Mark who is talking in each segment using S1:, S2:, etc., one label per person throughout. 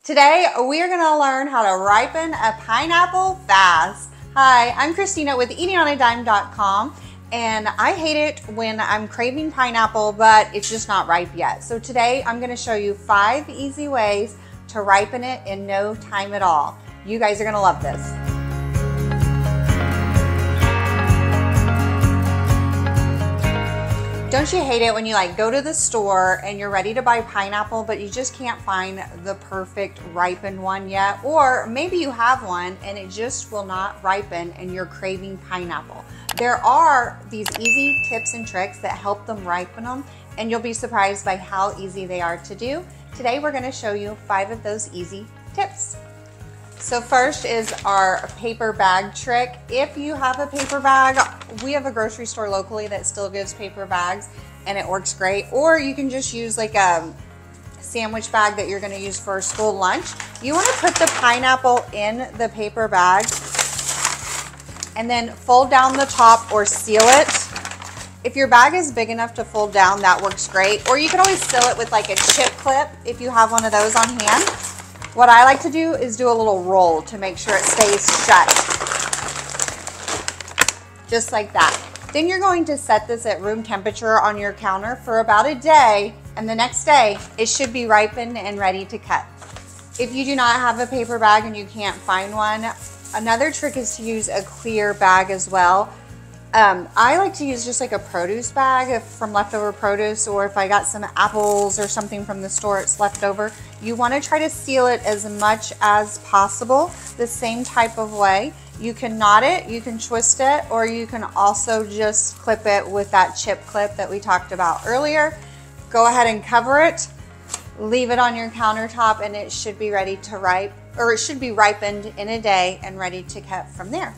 S1: Today, we are gonna learn how to ripen a pineapple fast. Hi, I'm Christina with eatingonadime.com, and I hate it when I'm craving pineapple, but it's just not ripe yet. So today, I'm gonna show you 5 easy ways to ripen it in no time at all. You guys are gonna love this. Don't you hate it when you go to the store and you're ready to buy pineapple, but you just can't find the perfect ripened one yet? Or maybe you have one and it just will not ripen and you're craving pineapple. There are these easy tips and tricks that help them ripen them, and you'll be surprised by how easy they are to do. Today we're going to show you 5 of those easy tips. So first is our paper bag trick. If you have a paper bag, we have a grocery store locally that still gives paper bags and it works great. Or you can just use like a sandwich bag that you're gonna use for school lunch. You wanna put the pineapple in the paper bag and then fold down the top or seal it. If your bag is big enough to fold down, that works great. Or you can always seal it with like a chip clip if you have one of those on hand. What I like to do is do a little roll to make sure it stays shut. Just like that. Then you're going to set this at room temperature on your counter for about a day, and the next day it should be ripened and ready to cut. If you do not have a paper bag and you can't find one, another trick is to use a clear bag as well. I like to use just like a produce bag from leftover produce, or if I got some apples or something from the store it's left over. You want to try to seal it as much as possible the same type of way. You can knot it, you can twist it, or you can also just clip it with that chip clip that we talked about earlier. Go ahead and cover it, leave it on your countertop, and it should be ready to it should be ripened in a day and ready to cut from there.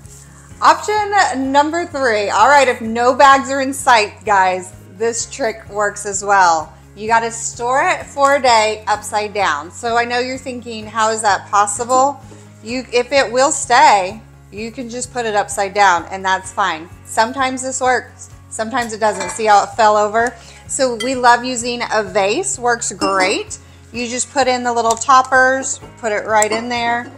S1: Option number 3. All right, if no bags are in sight, guys, this trick works as well. You got to store it for a day upside down. So I know you're thinking, how is that possible? If it will stay, you can just put it upside down and that's fine. Sometimes this works, sometimes it doesn't. See how it fell over? So we love using a vase, works great. You just put in the little toppers, put it right in there,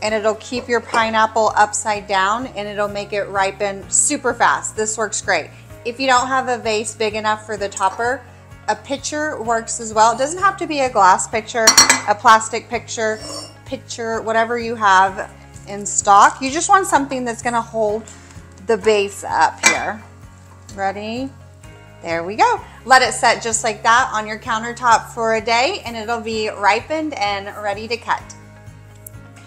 S1: and it'll keep your pineapple upside down and it'll make it ripen super fast. This works great. If you don't have a vase big enough for the topper, a pitcher works as well. It doesn't have to be a glass pitcher, a plastic pitcher, whatever you have in stock. You just want something that's gonna hold the base up here. Ready? There we go. Let it set just like that on your countertop for a day and it'll be ripened and ready to cut.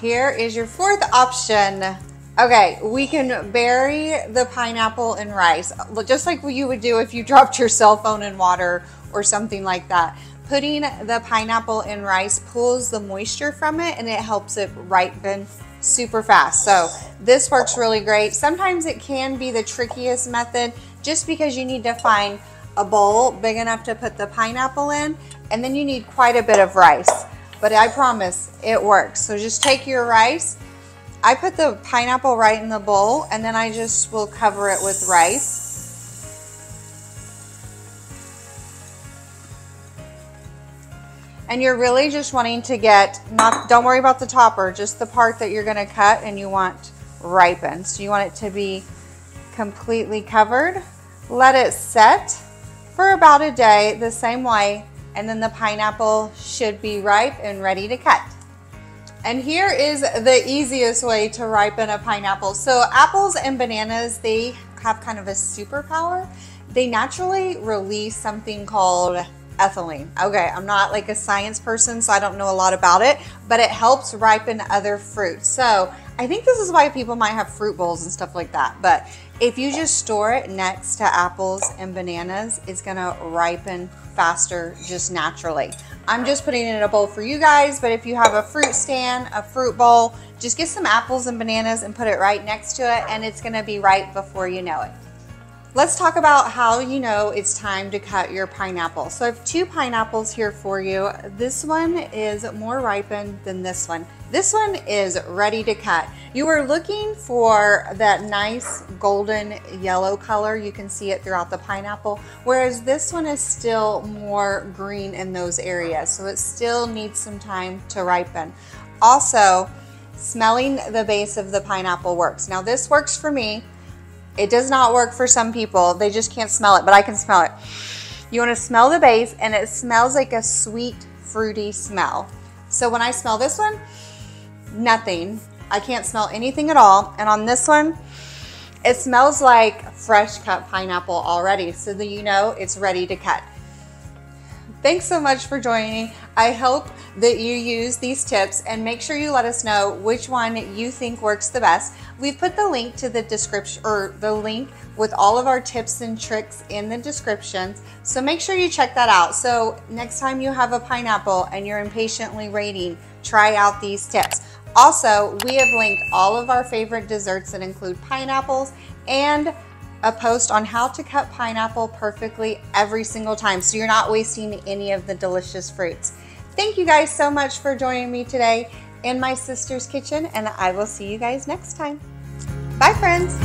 S1: Here is your 4th option. Okay, we can bury the pineapple in rice, just like what you would do if you dropped your cell phone in water or something like that. Putting the pineapple in rice pulls the moisture from it and it helps it ripen super fast. So this works really great. Sometimes it can be the trickiest method just because you need to find a bowl big enough to put the pineapple in, and then you need quite a bit of rice. But I promise it works. So just take your rice. I put the pineapple right in the bowl and then I just will cover it with rice. And you're really just wanting to get, don't worry about the topper, just the part that you're gonna cut and you want ripened. So you want it to be completely covered. Let it set for about a day the same way, and then the pineapple should be ripe and ready to cut. And here is the easiest way to ripen a pineapple. So apples and bananas, they have kind of a superpower. They naturally release something called ethylene. Okay, I'm not like a science person, so I don't know a lot about it, but it helps ripen other fruits. So I think this is why people might have fruit bowls and stuff like that. But if you just store it next to apples and bananas, it's gonna ripen faster just naturally. I'm just putting it in a bowl for you guys, but if you have a fruit stand, a fruit bowl, just get some apples and bananas and put it right next to it and it's gonna be ripe before you know it. Let's talk about how you know it's time to cut your pineapple. So I have 2 pineapples here for you. This one is more ripened than this one. This one is ready to cut. You are looking for that nice golden yellow color. You can see it throughout the pineapple, whereas this one is still more green in those areas. So it still needs some time to ripen. Also, smelling the base of the pineapple works. Now this works for me. It does not work for some people. They just can't smell it, but I can smell it. You want to smell the base, and it smells like a sweet, fruity smell. So when I smell this one, nothing. I can't smell anything at all. And on this one, it smells like fresh cut pineapple already, so that you know it's ready to cut. Thanks so much for joining. I hope that you use these tips, and make sure you let us know which one you think works the best. We've put the link to the description, or the link with all of our tips and tricks in the descriptions. So make sure you check that out. So next time you have a pineapple and you're impatiently waiting, try out these tips. Also, we have linked all of our favorite desserts that include pineapples and a post on how to cut pineapple perfectly every single time, so you're not wasting any of the delicious fruits. Thank you guys so much for joining me today in my sister's kitchen, and I will see you guys next time. Bye, friends.